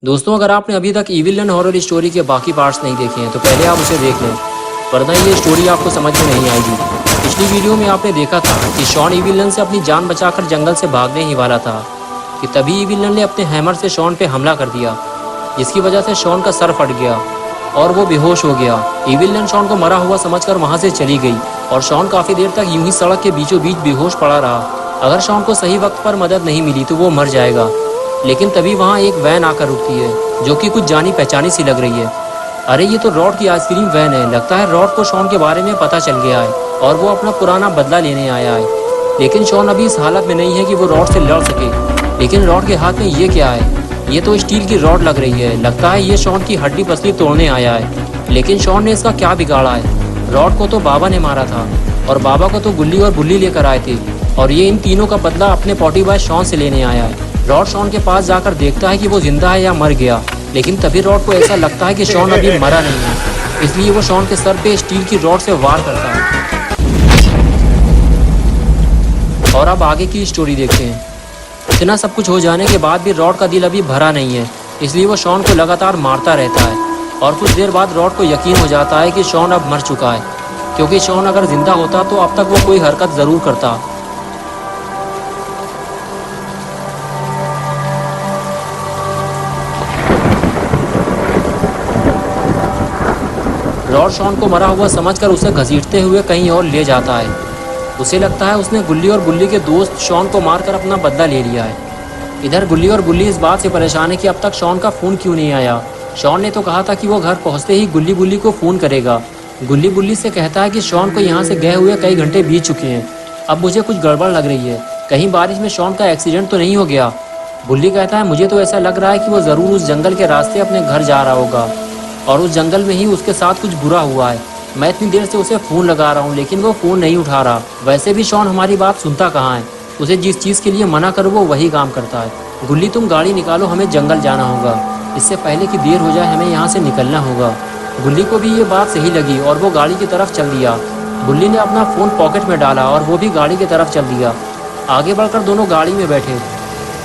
दोस्तों, अगर आपने अभी तक इविल विलन हॉरर स्टोरी के बाकी पार्ट्स नहीं देखे हैं तो पहले आप उसे देख लें, वरना ये स्टोरी आपको समझ में नहीं आएगी। पिछली वीडियो में आपने देखा था कि शॉन इविल विलन से अपनी जान बचाकर जंगल से भागने ही वाला था कि तभी इविल विलन ने अपने हैमर से शॉन पे हमला कर दिया, जिसकी वजह से शॉन का सर फट गया और वो बेहोश हो गया। इविल विलन शॉन को मरा हुआ समझकर वहाँ से चली गई और शॉन काफ़ी देर तक यूं ही सड़क के बीचों बीच बेहोश पड़ा रहा। अगर शॉन को सही वक्त पर मदद नहीं मिली तो वो मर जाएगा। लेकिन तभी वहाँ एक वैन आकर रुकती है जो कि कुछ जानी पहचानी सी लग रही है। अरे ये तो रॉड की आइसक्रीम वैन है। लगता है रॉड को शॉन के बारे में पता चल गया है और वो अपना पुराना बदला लेने आया है। लेकिन शॉन अभी इस हालत में नहीं है कि वो रॉड से लड़ सके। लेकिन रॉड के हाथ में ये क्या है? ये तो स्टील की रॉड लग रही है। लगता है ये शॉन की हड्डी पसली तोड़ने आया है। लेकिन शॉन ने इसका क्या बिगाड़ा है? रॉड को तो बाबा ने मारा था और बाबा को तो गुल्ली और बुल्ली लेकर आए थे और ये इन तीनों का बदला अपने पॉटी बॉय शॉन से लेने आया है। रॉड शॉन के पास जाकर देखता है कि वो जिंदा है या मर गया, लेकिन तभी रॉड को ऐसा लगता है कि शॉन अभी मरा नहीं है, इसलिए वो शॉन के सर पे स्टील की रॉड से वार करता है। और अब आगे की स्टोरी देखते हैं। इतना सब कुछ हो जाने के बाद भी रॉड का दिल अभी भरा नहीं है, इसलिए वो शॉन को लगातार मारता रहता है और कुछ देर बाद रॉड को यकीन हो जाता है कि शॉन अब मर चुका है, क्योंकि शॉन अगर जिंदा होता तो अब तक वो कोई हरकत ज़रूर करता। रॉड शॉन को मरा हुआ समझकर उसे घसीटते हुए कहीं और ले जाता है। उसे लगता है उसने गुल्ली और बुल्ली के दोस्त शॉन को मारकर अपना बदला ले लिया है। इधर गुल्ली और बुल्ली इस बात से परेशान है कि अब तक शॉन का फ़ोन क्यों नहीं आया। शॉन ने तो कहा था कि वो घर पहुंचते ही गुल्ली बुल्ली को फ़ोन करेगा। गुल्ली बुल्ली से कहता है कि शॉन को यहाँ से गए हुए कई घंटे बीत चुके हैं, अब मुझे कुछ गड़बड़ लग रही है, कहीं बारिश में शॉन का एक्सीडेंट तो नहीं हो गया। बुल्ली कहता है मुझे तो ऐसा लग रहा है कि वो ज़रूर उस जंगल के रास्ते अपने घर जा रहा होगा और उस जंगल में ही उसके साथ कुछ बुरा हुआ है। मैं इतनी देर से उसे फ़ोन लगा रहा हूँ लेकिन वो फ़ोन नहीं उठा रहा। वैसे भी शॉन हमारी बात सुनता कहाँ है, उसे जिस चीज़ के लिए मना करो वो वही काम करता है। गुल्ली तुम गाड़ी निकालो, हमें जंगल जाना होगा, इससे पहले कि देर हो जाए हमें यहाँ से निकलना होगा। गुल्ली को भी ये बात सही लगी और वो गाड़ी की तरफ चल दिया। गुल्ली ने अपना फ़ोन पॉकेट में डाला और वो भी गाड़ी की तरफ चल दिया। आगे बढ़कर दोनों गाड़ी में बैठे।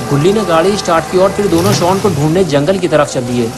गुल्ली ने गाड़ी स्टार्ट की और फिर दोनों शॉन को ढूंढने जंगल की तरफ चल दिए।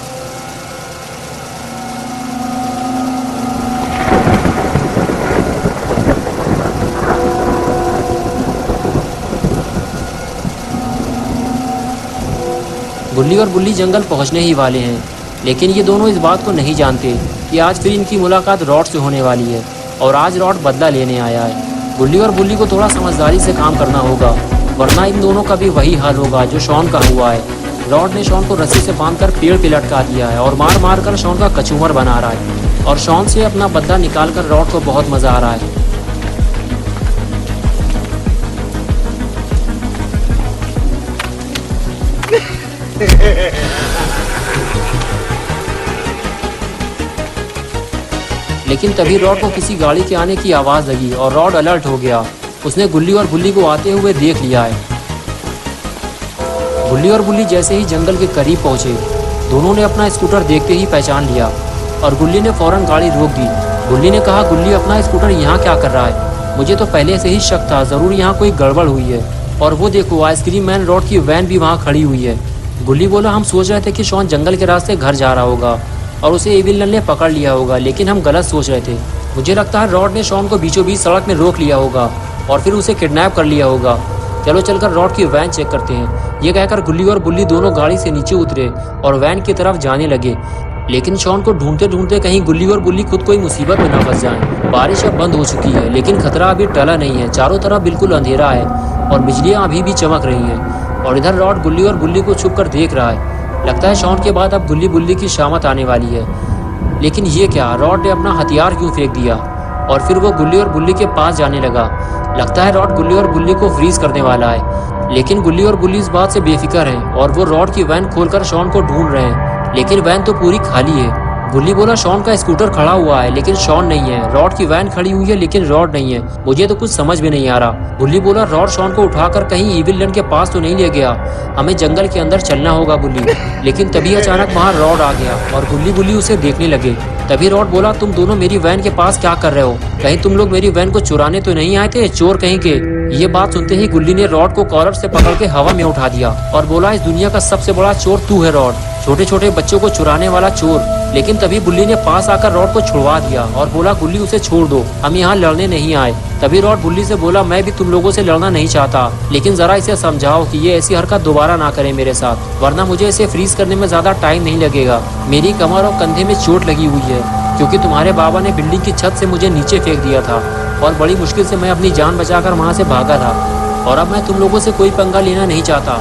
गुल्ली और बुल्ली जंगल पहुंचने ही वाले हैं, लेकिन ये दोनों इस बात को नहीं जानते कि आज फिर इनकी मुलाकात रॉड से होने वाली है और आज रॉड बदला लेने आया है। गुल्ली और बुल्ली को थोड़ा समझदारी से काम करना होगा, वरना इन दोनों का भी वही हाल होगा जो शॉन का हुआ है। रॉड ने शॉन को रस्सी से बांधकर पेड़ पे लटका दिया है और मार मार कर शॉन का कचूमर बना रहा है और शॉन से अपना बदला निकाल कर रॉड को बहुत मज़ा आ रहा है। लेकिन तभी रॉड को किसी गाड़ी के आने की आवाज़ लगी और रॉड अलर्ट हो गया। उसने गुल्ली और बुल्ली को आते हुए देख लिया है। गुल्ली और बुल्ली जैसे ही जंगल के करीब पहुंचे, दोनों ने अपना स्कूटर देखते ही पहचान लिया और गुल्ली ने फौरन गाड़ी रोक दी। गुल्ली ने कहा, गुल्ली अपना स्कूटर यहाँ क्या कर रहा है? मुझे तो पहले से ही शक था, ज़रूर यहाँ कोई गड़बड़ हुई है। और वो देखो, आइसक्रीम मैन रॉड की वैन भी वहाँ खड़ी हुई है। गुल्ली बोला, हम सोच रहे थे कि शॉन जंगल के रास्ते घर जा रहा होगा और उसे इविल विलन ने पकड़ लिया होगा, लेकिन हम गलत सोच रहे थे। मुझे लगता है रॉड ने शॉन को बीचों बीच सड़क में रोक लिया होगा और फिर उसे किडनैप कर लिया होगा। चलो चलकर रॉड की वैन चेक करते हैं। ये कहकर गुल्ली और बुल्ली दोनों गाड़ी से नीचे उतरे और वैन की तरफ जाने लगे। लेकिन शॉन को ढूंढते ढूंढते कहीं गुल्ली और बुल्ली खुद कोई मुसीबत में ना फंस जाएं। बारिश अब बंद हो चुकी है, लेकिन खतरा अभी टला नहीं है। चारों तरफ बिल्कुल अंधेरा है और बिजलियाँ अभी भी चमक रही हैं। और इधर रॉड गुल्ली और बुल्ली को छुप कर देख रहा है। लगता है शॉन के बाद अब गुल्ली बुल्ली की शामत आने वाली है। लेकिन ये क्या, रॉड ने अपना हथियार क्यों फेंक दिया? और फिर वो गुल्ली और बुल्ली के पास जाने लगा। लगता है रॉड गुल्ली और बुल्ली को फ्रीज करने वाला है। लेकिन गुल्ली और बुल्ली इस बात से बेफिक्र हैं और वो रॉड की वैन खोलकर शॉन को ढूंढ रहे हैं, लेकिन वैन तो पूरी खाली है। गुल्ली बोला, शॉन का स्कूटर खड़ा हुआ है लेकिन शॉन नहीं है। रॉड की वैन खड़ी हुई है लेकिन रॉड नहीं है। मुझे तो कुछ समझ में नहीं आ रहा। गुल्ली बोला, रॉड शॉन को उठाकर कहीं इविल विलन के पास तो नहीं ले गया? हमें जंगल के अंदर चलना होगा बुल्ली। लेकिन तभी अचानक वहाँ रॉड आ गया और गुल्ली बुल्ली उसे देखने लगे। तभी रॉड बोला, तुम दोनों मेरी वैन के पास क्या कर रहे हो? कहीं तुम लोग मेरी वैन को चुराने तो नहीं आए थे, चोर कहीं के? ये बात सुनते ही गुल्ली ने रॉड को कॉलर से पकड़ के हवा में उठा दिया और बोला, इस दुनिया का सबसे बड़ा चोर तू है रॉड। छोटे छोटे बच्चों को चुराने वाला चोर। लेकिन तभी बुल्ली ने पास आकर रॉड को छुड़वा दिया और बोला, गुल्ली उसे छोड़ दो, हम यहाँ लड़ने नहीं आए। तभी रॉड बुल्ली से बोला, मैं भी तुम लोगों से लड़ना नहीं चाहता, लेकिन जरा इसे समझाओ कि ये ऐसी हरकत दोबारा ना करे मेरे साथ, वरना मुझे इसे फ्रीज करने में ज्यादा टाइम नहीं लगेगा। मेरी कमर और कंधे में चोट लगी हुई है, क्योंकि तुम्हारे बाबा ने बिल्डिंग की छत से मुझे नीचे फेंक दिया था और बड़ी मुश्किल से मैं अपनी जान बचाकर वहाँ से भागा था, और अब मैं तुम लोगों से कोई पंगा लेना नहीं चाहता।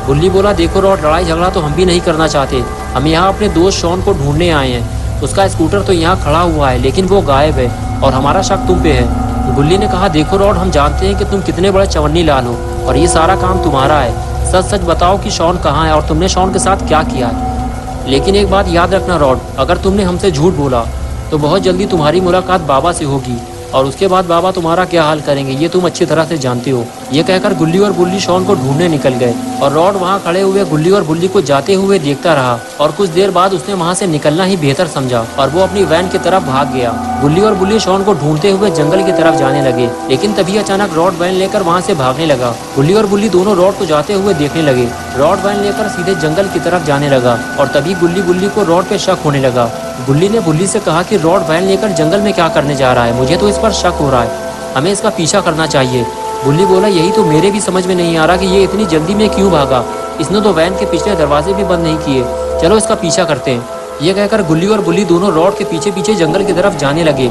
बुल्ली बोला, देखो रॉड, लड़ाई झगड़ा तो हम भी नहीं करना चाहते, हम यहाँ अपने दोस्त शॉन को ढूंढने आए हैं। उसका स्कूटर तो यहाँ खड़ा हुआ है, लेकिन वो गायब है और हमारा शक तुम पे है। बुल्ली ने कहा, देखो रॉड, हम जानते हैं कि तुम कितने बड़े चवन्नी लाल हो और ये सारा काम तुम्हारा है। सच सच बताओ कि शॉन कहाँ है और तुमने शॉन के साथ क्या किया है। लेकिन एक बात याद रखना रॉड, अगर तुमने हमसे झूठ बोला तो बहुत जल्दी तुम्हारी मुलाकात बाबा से होगी और उसके बाद बाबा तुम्हारा क्या हाल करेंगे ये तुम अच्छी तरह से जानते हो। ये कहकर गुल्ली और बुल्ली शॉन को ढूंढने निकल गए और रॉड वहाँ खड़े हुए गुल्ली और बुल्ली को जाते हुए देखता रहा और कुछ देर बाद उसने वहाँ से निकलना ही बेहतर समझा और वो अपनी वैन की तरफ भाग गया। गुल्ली और बुल्ली शॉन को ढूंढते हुए जंगल की तरफ जाने लगे, लेकिन तभी अचानक रॉड वैन लेकर वहाँ से भागने लगा। गुल्ली और बुल्ली दोनों रॉड को जाते हुए देखने लगे। रॉड वैन लेकर सीधे जंगल की तरफ जाने लगा और तभी गुल्ली बुल्ली को रॉड पे शक होने लगा। गुल्ली ने बुल्ली से कहा कि रॉड वैन लेकर जंगल में क्या करने जा रहा है, मुझे तो इस पर शक हो रहा है, हमें इसका पीछा करना चाहिए। बुल्ली बोला, यही तो मेरे भी समझ में नहीं आ रहा कि ये इतनी जल्दी में क्यों भागा, इसने तो वैन के पिछले दरवाजे भी बंद नहीं किए, चलो इसका पीछा करते हैं। ये कहकर गुल्ली और बुल्ली दोनों रॉड के पीछे पीछे जंगल की तरफ जाने लगे।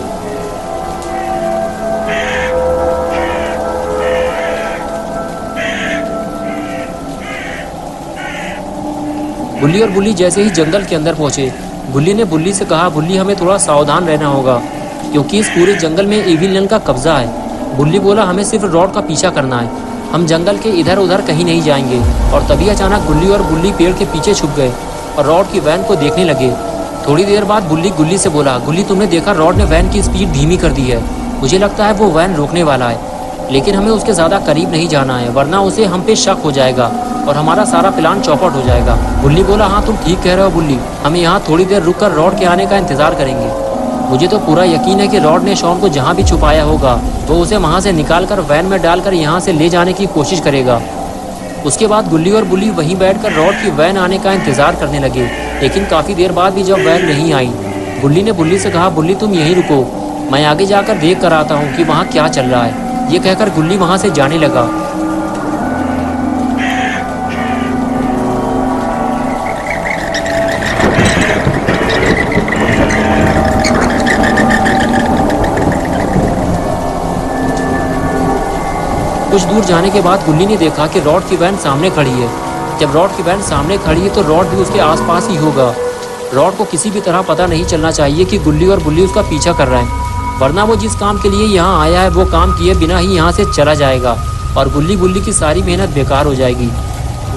गुल्ली और बुल्ली जैसे ही जंगल के अंदर पहुंचे, गुल्ली ने बुल्ली से कहा, बुल्ली हमें थोड़ा सावधान रहना होगा क्योंकि इस पूरे जंगल में इविल नन का कब्जा है। बुल्ली बोला, हमें सिर्फ रॉड का पीछा करना है, हम जंगल के इधर उधर कहीं नहीं जाएंगे। और तभी अचानक गुल्ली और बुल्ली पेड़ के पीछे छुप गए और रॉड की वैन को देखने लगे। थोड़ी देर बाद बुल्ली गुल्ली से बोला, गुल्ली तुमने देखा रॉड ने वैन की स्पीड धीमी कर दी है, मुझे लगता है वो वैन रोकने वाला है, लेकिन हमें उसके ज़्यादा करीब नहीं जाना है वरना उसे हम पे शक हो जाएगा और हमारा सारा प्लान चौपट हो जाएगा। बुल्ली बोला, हाँ तुम ठीक कह रहे हो बुल्ली, हम यहाँ थोड़ी देर रुककर रॉड के आने का इंतजार करेंगे। मुझे तो पूरा यकीन है कि रॉड ने शॉन को जहाँ भी छुपाया होगा वो उसे वहाँ से निकालकर वैन में डालकर यहाँ से ले जाने की कोशिश करेगा। उसके बाद गुल्ली और बुल्ली वहीं बैठकर रॉड की वैन आने का इंतजार करने लगे, लेकिन काफ़ी देर बाद भी जब वैन नहीं आई, गुल्ली ने बुल्ली से कहा, बुल्ली तुम यहीं रुको, मैं आगे जाकर देख कर आता हूँ कि वहाँ क्या चल रहा है। ये कहकर गुल्ली वहाँ से जाने लगा। कुछ दूर जाने के बाद गुल्ली ने देखा कि रॉड की वैन सामने खड़ी है। जब रॉड की वैन सामने खड़ी है तो रॉड भी उसके आसपास ही होगा। रॉड को किसी भी तरह पता नहीं चलना चाहिए कि गुल्ली और बुल्ली उसका पीछा कर रहे हैं, वरना वो जिस काम के लिए यहाँ आया है वो काम किए बिना ही यहाँ से चला जाएगा और गुल्ली बुल्ली की सारी मेहनत बेकार हो जाएगी।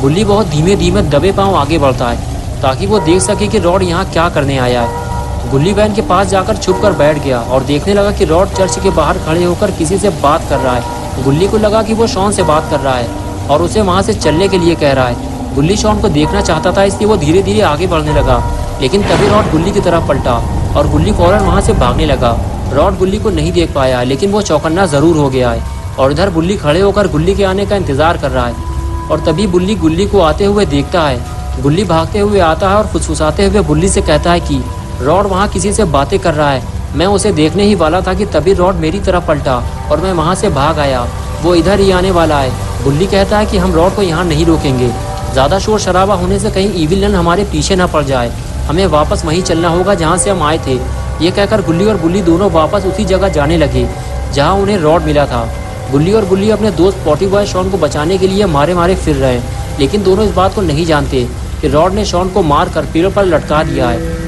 गुल्ली बहुत धीमे धीमे दबे पाँव आगे बढ़ता है ताकि वो देख सके कि रॉड यहाँ क्या करने आया है। गुल्ली वैन के पास जाकर छुप कर बैठ गया और देखने लगा कि रॉड चर्च के बाहर खड़े होकर किसी से बात कर रहा है। गुल्ली को लगा कि वो शॉन से बात कर रहा है और उसे वहाँ से चलने के लिए कह रहा है। गुल्ली शॉन को देखना चाहता था, इसलिए वो धीरे धीरे आगे बढ़ने लगा, लेकिन तभी रॉड गुल्ली की तरफ पलटा और गुल्ली फौरन वहाँ से भागने लगा। रॉड गुल्ली को नहीं देख पाया, लेकिन वो चौकन्ना ज़रूर हो गया है और इधर बुल्ली खड़े होकर गुल्ली के आने का इंतज़ार कर रहा है। और तभी बुल्ली गुल्ली को आते हुए देखता है। गुल्ली भागते हुए आता है और फुसफुसाते हुए बुल्ली से कहता है कि रॉड वहाँ किसी से बातें कर रहा है, मैं उसे देखने ही वाला था कि तभी रॉड मेरी तरफ पलटा और मैं वहाँ से भाग आया, वो इधर ही आने वाला है। बुल्ली कहता है कि हम रॉड को यहाँ नहीं रोकेंगे, ज़्यादा शोर शराबा होने से कहीं इविल नन हमारे पीछे ना पड़ जाए, हमें वापस वहीं चलना होगा जहाँ से हम आए थे। ये कहकर गुल्ली और बुल्ली दोनों वापस उसी जगह जाने लगे जहाँ उन्हें रॉड मिला था। गुल्ली और बुल्ली अपने दोस्त पॉटी बॉय शॉन को बचाने के लिए मारे मारे फिर रहे, लेकिन दोनों इस बात को नहीं जानते कि रॉड ने शॉन को मार कर पेड़ पर लटका दिया है।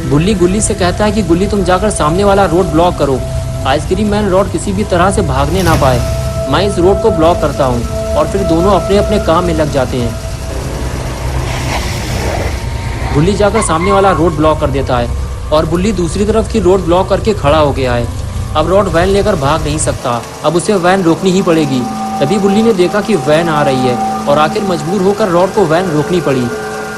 बुल्ली गुल्ली से कहता है कि गुल्ली तुम जाकर सामने वाला रोड ब्लॉक करो, आइसक्रीम मैन रॉड किसी भी तरह से भागने ना पाए, मैं इस रोड को ब्लॉक करता हूँ। और फिर दोनों अपने अपने काम में लग जाते हैं। बुल्ली जाकर सामने वाला रोड ब्लॉक कर देता है और बुल्ली दूसरी तरफ की रोड ब्लॉक करके खड़ा हो गया है। अब रॉड वैन लेकर भाग नहीं सकता, अब उसे वैन रोकनी ही पड़ेगी। तभी बुल्ली ने देखा कि वैन आ रही है और आखिर मजबूर होकर रॉड को वैन रोकनी पड़ी।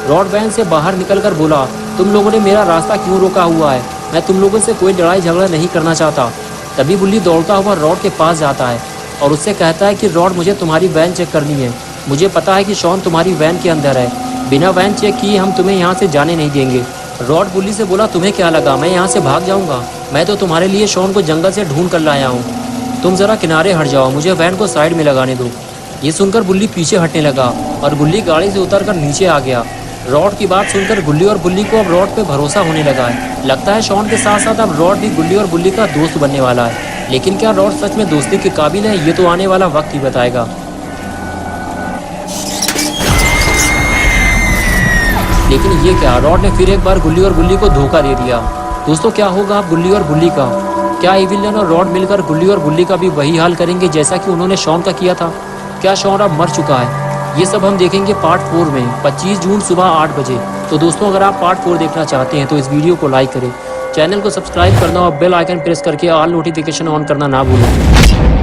रॉड वैन से बाहर निकलकर बोला, तुम लोगों ने मेरा रास्ता क्यों रोका हुआ है, मैं तुम लोगों से कोई लड़ाई झगड़ा नहीं करना चाहता। तभी बुल्ली दौड़ता हुआ रॉड के पास जाता है और उससे कहता है कि रॉड मुझे तुम्हारी वैन चेक करनी है, मुझे पता है कि शॉन तुम्हारी वैन के अंदर है। बिना वैन चेक किए हम तुम्हें यहाँ से जाने नहीं देंगे। रॉड बुल्ली से बोला, तुम्हें क्या लगा मैं यहाँ से भाग जाऊँगा? मैं तो तुम्हारे लिए शॉन को जंगल से ढूंढ कर लाया हूँ। तुम ज़रा किनारे हट जाओ, मुझे वैन को साइड में लगाने दो। ये सुनकर बुल्ली पीछे हटने लगा और गुल्ली गाड़ी से उतरकर नीचे आ गया। रॉड की बात सुनकर गुल्ली और बुल्ली को अब रॉड पे भरोसा होने लगा है। लगता है शॉन के साथ साथ अब रॉड भी गुल्ली और बुल्ली का दोस्त बनने वाला है। लेकिन क्या रॉड सच में दोस्ती के काबिल है, ये तो आने वाला वक्त ही बताएगा। लेकिन ये क्या, रॉड ने फिर एक बार गुल्ली और बुल्ली को धोखा दे दिया। दोस्तों क्या होगा अब गुल्ली और बुल्ली का? क्या एविलियन और रॉड मिलकर गुल्ली और बुल्ली का भी वही हाल करेंगे जैसा कि उन्होंने शॉन का किया था? क्या शॉन अब मर चुका है? ये सब हम देखेंगे पार्ट 4 में 25 जून सुबह 8 बजे। तो दोस्तों अगर आप पार्ट 4 देखना चाहते हैं तो इस वीडियो को लाइक करें, चैनल को सब्सक्राइब करना और बेल आइकन प्रेस करके ऑल नोटिफिकेशन ऑन करना ना भूलें।